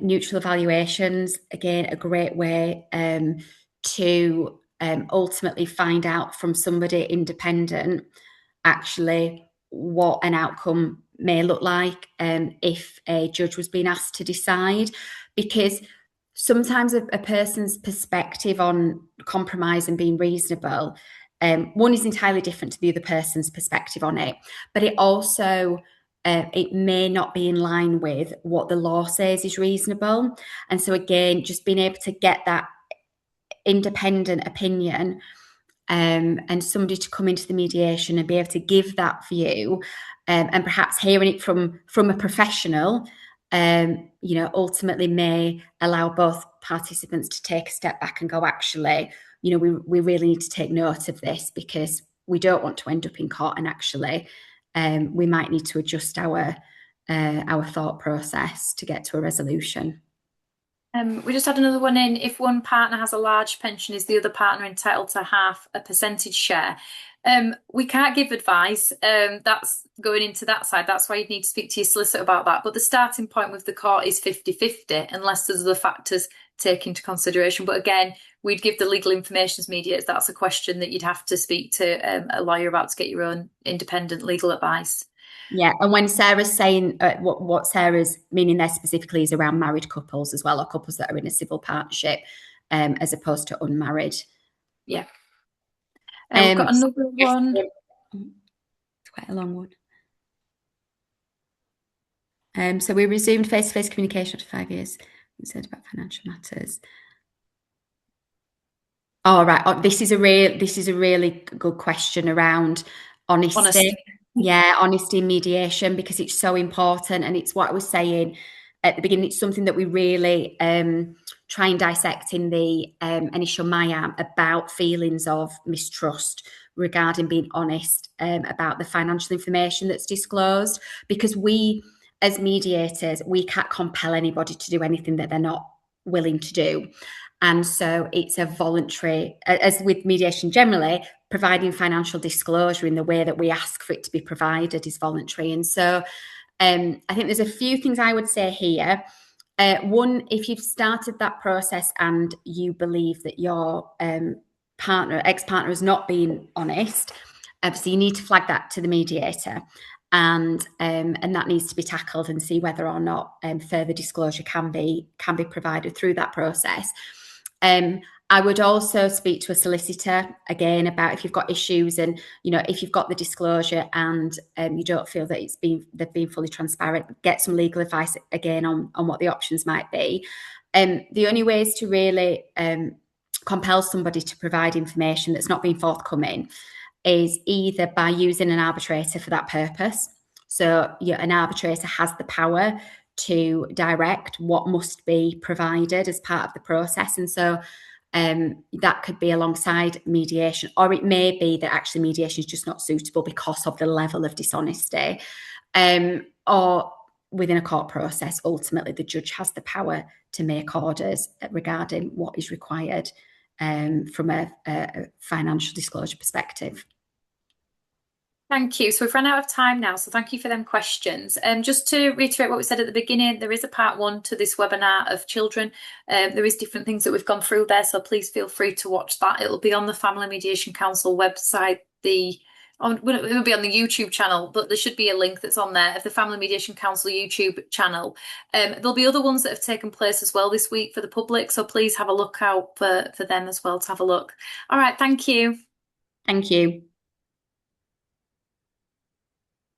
neutral evaluations, again, a great way to ultimately find out from somebody independent actually what an outcome may look like if a judge was being asked to decide, because sometimes a person's perspective on compromise and being reasonable, one is entirely different to the other person's perspective on it, but it also it may not be in line with what the law says is reasonable. And so again, just being able to get that independent opinion and somebody to come into the mediation and be able to give that view, and perhaps hearing it from a professional, ultimately may allow both participants to take a step back and go, actually, we really need to take note of this, because we don't want to end up in court, and actually we might need to adjust our thought process to get to a resolution. We just had another one in. If one partner has a large pension, is the other partner entitled to half a percentage share? We can't give advice. That's going into that side. That's why you'd need to speak to your solicitor about that. But the starting point with the court is 50-50, unless there's other factors taken into consideration. But again, we'd give the legal information as mediators. That's a question that you'd have to speak to a lawyer about to get your own independent legal advice. Yeah, and when Sarah's saying what Sarah's meaning there specifically is around married couples as well, or couples that are in a civil partnership, as opposed to unmarried. Yeah. We've got another one. It's quite a long one. So we resumed face-to-face communication after 5 years. We said about financial matters. All right. Oh, this is a really good question around honesty. Yeah, honesty in mediation, because it's so important, and it's what I was saying at the beginning. It's something that we really try and dissect in the initial MIAM about feelings of mistrust regarding being honest about the financial information that's disclosed, because we, as mediators, we can't compel anybody to do anything that they're not willing to do. And so it's a voluntary, as with mediation generally, providing financial disclosure in the way that we ask for it to be provided is voluntary. And so I think there's a few things I would say here. One, if you've started that process and you believe that your ex-partner has not been honest, obviously you need to flag that to the mediator. and that needs to be tackled, and see whether or not further disclosure can be provided through that process. I would also speak to a solicitor again about if you've got issues, and if you've got the disclosure and you don't feel that they've been fully transparent, get some legal advice again on what the options might be. The only ways to really compel somebody to provide information that's not been forthcoming is either by using an arbitrator for that purpose. So an arbitrator has the power to direct what must be provided as part of the process. And so that could be alongside mediation, or it may be that actually mediation is just not suitable because of the level of dishonesty. Or within a court process, ultimately the judge has the power to make orders regarding what is required from a financial disclosure perspective. Thank you. So we've run out of time now, so thank you for them questions. Just to reiterate what we said at the beginning, there is a part 1 to this webinar of children. There is different things that we've gone through there, so please feel free to watch that. It'll be on the Family Mediation Council website. It will be on the YouTube channel, but there should be a link that's on there of the Family Mediation Council YouTube channel. There'll be other ones that have taken place as well this week for the public, so please have a look out for them as well to have a look. All right, thank you. Thank you.